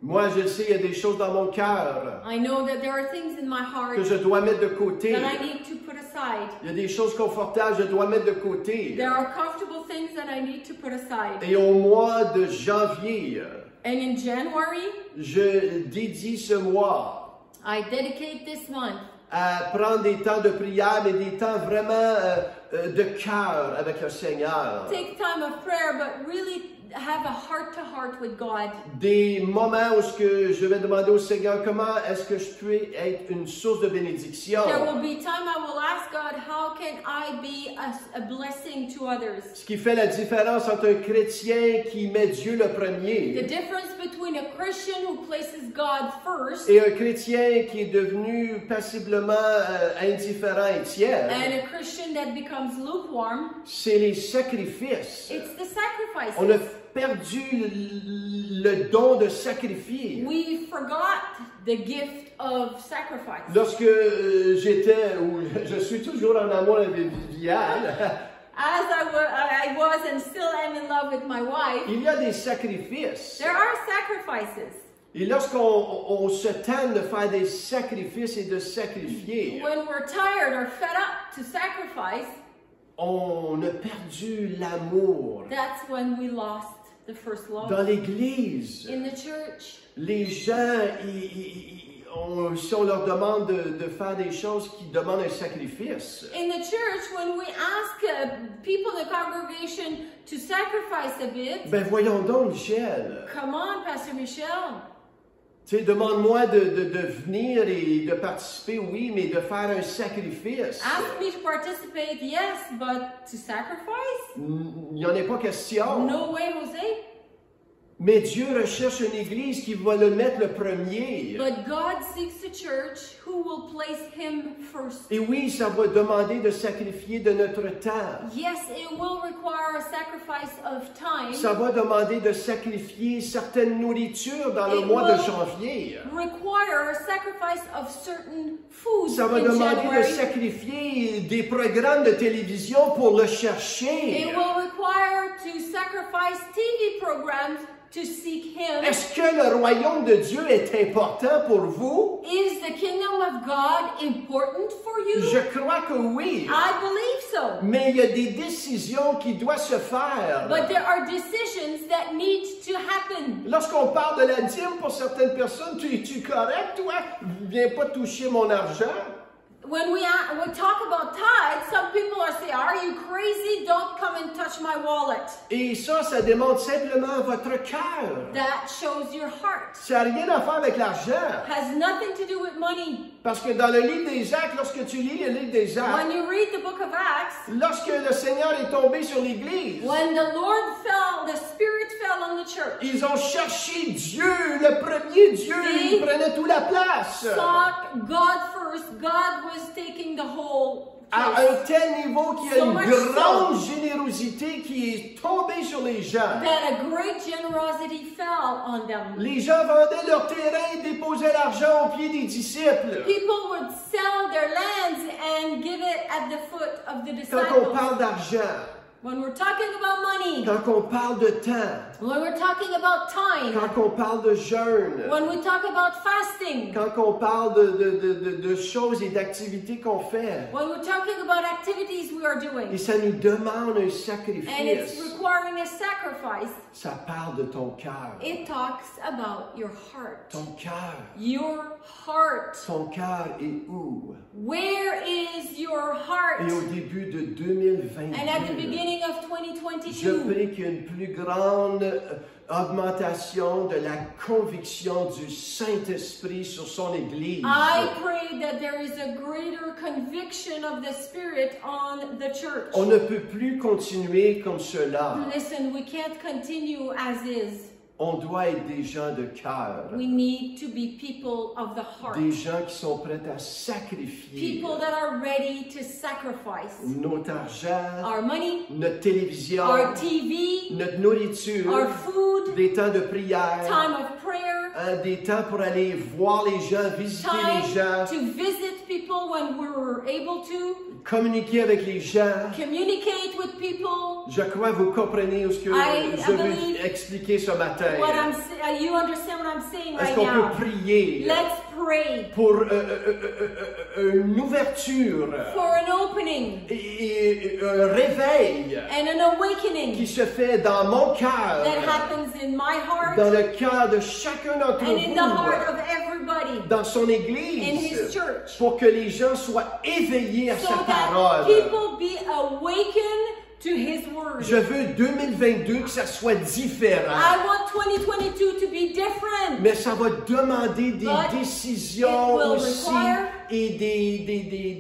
Moi, je le sais, il y a des choses dans mon cœur I know that there are things in my heart que je dois mettre de côté. that I need to put aside. Il y a des choses confortables que je dois mettre de côté. There are comfortable things that I need to put aside. Et au mois de janvier, And in January, je dédie ce mois I dedicate this month à prendre des temps de prière, mais des temps vraiment de cœur avec le Seigneur. Take time of prayer, but really have a heart-to-heart with God. Des moments où je vais demander au Seigneur comment est-ce que je peux être une source de bénédiction. There will be time I will ask God, how can I be a blessing to others? Ce qui fait la différence entre un chrétien qui met Dieu le The premier difference between a Christian who places God first et un chrétien qui est devenu passiblement indifférent et tiers, and a Christian that becomes lukewarm, c'est les sacrifices. it's the sacrifices. On a perdu le don de sacrifier. We forgot the gift of sacrifice. Lorsque j'étais, ou je suis toujours en amour avec Viviane, As I was and still am in love with my wife, il y a des sacrifices. there are sacrifices. Et lorsqu'on se tente de faire des sacrifices et de sacrifier, When we're tired or fed up to sacrifice, on a perdu l'amour. that's when we lost the first love. Dans l'Église, In the church, les gens, si on leur demande de faire des choses qui demandent un sacrifice, in the church, when we ask people in the congregation to sacrifice a bit, ben voyons donc, Michel. come on, Pastor Michel. Tu sais, demande-moi de venir et de participer, oui, mais de faire un sacrifice. Ask me to participate, yes, but to sacrifice? Il n'y en a pas question. No way, Jose. Mais Dieu recherche une Église qui va le mettre le premier. But God seeks a church who will place Him first. Et oui, ça va demander de sacrifier de notre temps. Yes, it will require a sacrifice of time. Ça va demander de sacrifier certaines nourritures dans le It mois de will janvier. require a sacrifice of certain foods Ça va in demander de January. sacrifier des programmes de télévision pour le chercher. It will require to sacrifice TV programs to seek Him. Est-ce que le royaume de Dieu est important pour vous? Is the kingdom of God important for you? Je crois que oui. I believe so. Mais il y a des décisions qui doivent se faire. But there are decisions that need to happen. Lorsqu'on parle de la dîme, pour certaines personnes, tu es-tu correct, toi? Viens pas toucher mon argent. When we talk about tithes, some people are saying, are you crazy? Don't come and touch my wallet. Et ça démontre simplement votre cœur. That shows your heart. Ça n'a rien à faire avec l'argent. Has nothing to do with money. Parce que dans le livre des Actes, lorsque tu lis le livre des Actes, When you read the book of Acts, lorsque le Seigneur est tombé sur l'Église, when the Lord fell, the Spirit fell on the church. ils ont cherché Dieu, le premier Dieu, il prenait toute la place. Sought God first. God was taking the whole À place. un tel niveau qu'il y a So une much grande générosité qui est tombée sur les gens. That a great generosity fell on them. Les gens vendaient leur terrain et déposaient l'argent aux pieds des disciples. People would sell their lands and give it at the foot of the Quand on disciples. parle d'argent, When we're talking about money, quand on parle de temps, when we're talking about time, quand on parle de jeûne, when we talk about fasting, quand on parle de choses et d'activités qu'on fait, when we're talking about activities we are et doing, ça nous demande un and it's sacrifice, requiring a sacrifice, ça parle de ton cœur. it talks about your heart. Ton cœur. Your heart. Ton cœur est où? Where is your heart? Et au début de 2022, And at the beginning of je 2022, prie qu'il y ait une plus grande augmentation de la conviction du Saint-Esprit sur son Église. I pray that there is a greater conviction of the Spirit on the church. On ne peut plus continuer comme cela. Listen, we can't continue as is. On doit être des gens de cœur. We need to be people of the heart. Des gens qui sont prêts à sacrifier People that are ready to sacrifice notre argent, our money, notre télévision, our TV, notre nourriture, our food, des temps de prière, time of prayer, des temps pour aller voir les gens, visiter les gens, time to visit people when we're able to, communiquer avec les gens. communicate with people. Je crois que vous comprenez ce que je veux believe expliquer ce matin. You understand what I'm saying Est-ce right qu'on now? peut prier Let's pray pour une ouverture for an opening et un réveil and an awakening qui se fait dans mon cœur, that happens in my heart dans le cœur de chacun d'entre and in the heart vous, of everybody everybody dans son in his Église church pour que les gens soient éveillés à so sa that parole. people be awakened to his word. Je veux 2022 que ça soit différent. I want 2022 to be different. Mais ça va demander des But décisions it will aussi require et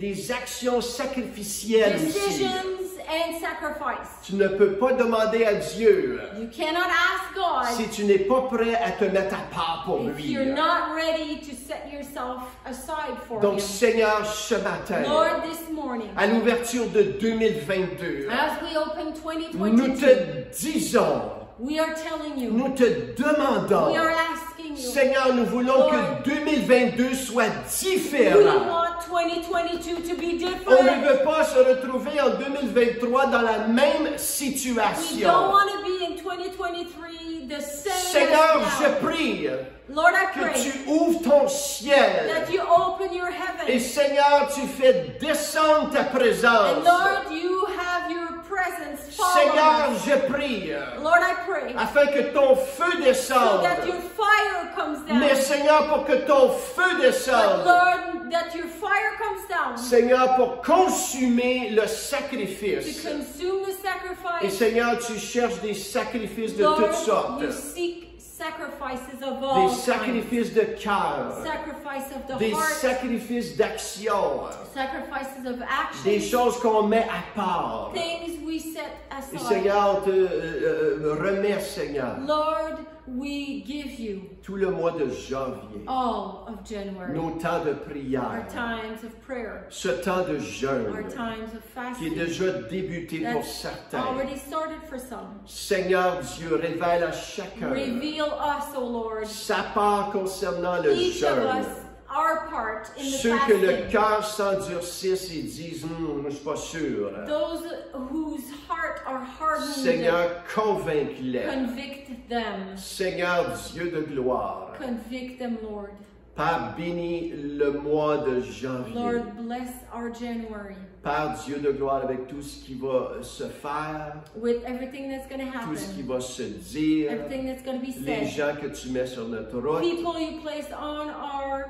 des actions sacrificielles aussi. Decisions and sacrifice. Tu ne peux pas demander à Dieu You cannot ask God si tu n'es pas prêt à te mettre à part pour if lui. you're not ready to set yourself aside for Donc, him. Seigneur, ce matin, Lord, this morning, à l'ouverture de 2022, as we open nous 2022, te disons, we are telling you, nous te demandons, we are asking you, Seigneur, nous voulons que 2022 soit we différent. want 2022 to be On ne different. veut pas se retrouver en 2023 dans la même We situation. don't want to be in 2023 the same Seigneur, as je now. prie Lord, I que pray tu ouvres ton ciel. that you open your Et heaven. Seigneur, tu fais descendre ta présence. And Lord, you have your presence fall Seigneur, on us. je prie Lord, I pray afin que ton feu so descende. that your fire comes down. Mais Seigneur, pour que ton feu But descende. Lord, that your fire comes down Seigneur, pour consumer le to sacrifice. consume the Et sacrifice. Seigneur, tu cherches des sacrifices de Lord, toutes sortes. you seek sacrifices of Des all kinds. sacrifices de cœur. Sacrifice of the Des heart. sacrifices d'action. Sacrifices of Des action. choses qu'on met à part. Things we set Et aside. Seigneur, on te remet, Seigneur, Lord, we give you tout le mois de janvier, all of January. nos temps de Our prière, times of prayer. ce temps de Our jeûne times of qui est fasting. déjà débuté pour That's certains. already started for some. Seigneur Dieu, révèle à chacun Reveal us, O Lord, sa part concernant le each of jeûne. us, our part in the Ceux que le fasting. cœur s'endurcisse et disent, je ne suis pas sûr. Those whose heart are hardened, Seigneur, convainc-les. convict them. Seigneur Dieu de gloire, Convict them, Lord. Père, bénis le mois de janvier. Lord, bless our January Père Dieu de gloire, avec tout ce qui va se faire, with everything that's going to tout ce qui happen, va se dire, everything that's going to be les said, gens que tu mets sur notre route. people you placed on our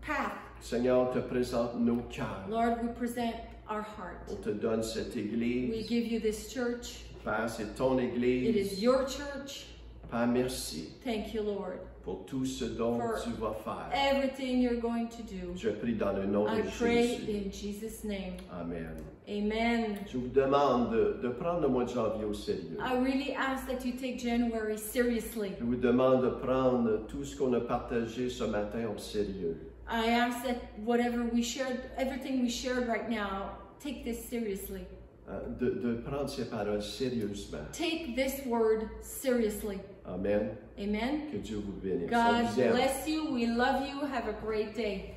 path. Seigneur, on te présente nos cœurs. Lord, we present our heart. On te donne cette We église. give you this church. Père, c'est ton It église. is your church. Père, merci Thank you, Lord, pour tout ce dont For tu vas faire. everything you're going to do. Je prie dans le nom I de pray Jésus. in Jesus' name. Amen. Amen. Je vous demande de prendre le mois de janvier au sérieux. I really ask that you take January seriously. Je vous demande de prendre tout ce qu'on a partagé ce matin au sérieux. I ask that whatever we shared, everything we shared right now, take this seriously. De prendre ces paroles sérieusement. Take this word seriously. Amen. Amen. Que Dieu vous bénisse. On God vous aime. bless you. We love you. Have a great day.